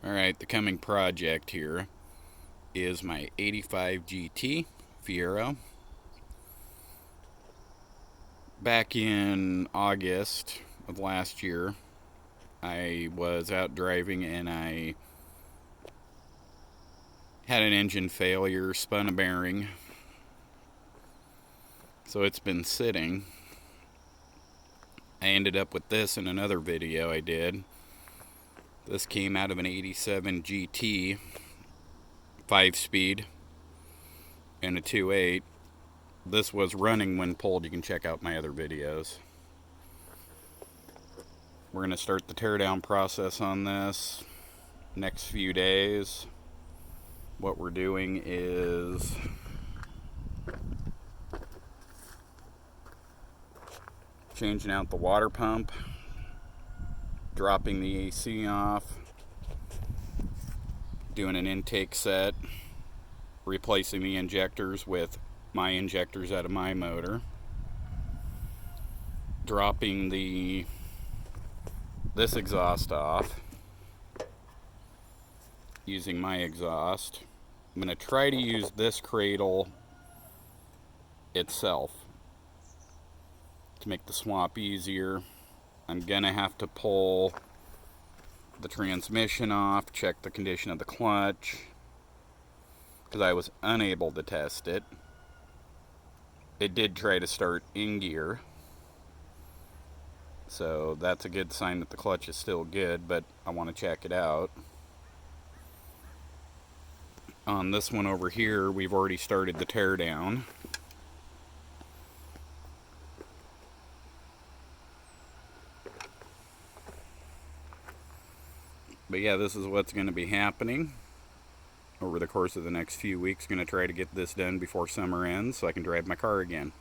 Alright, the coming project here is my 85 GT Fiero. Back in August of last year, I was out driving and I had an engine failure, spun a bearing. So it's been sitting. I ended up with this in another video I did. This came out of an 87 GT 5-speed and a 2.8. This was running when pulled. You can check out my other videos. We're going to start the teardown process on this next few days. What we're doing is changing out the water pump, dropping the AC off, doing an intake set, replacing the injectors with my injectors out of my motor, dropping this exhaust off, using my exhaust. I'm going to try to use this cradle itself to make the swap easier. I'm going to have to pull the transmission off, check the condition of the clutch, because I was unable to test it. It did try to start in gear, so that's a good sign that the clutch is still good, but I want to check it out. On this one over here, we've already started the teardown. But yeah, this is what's going to be happening over the course of the next few weeks. Going to try to get this done before summer ends so I can drive my car again.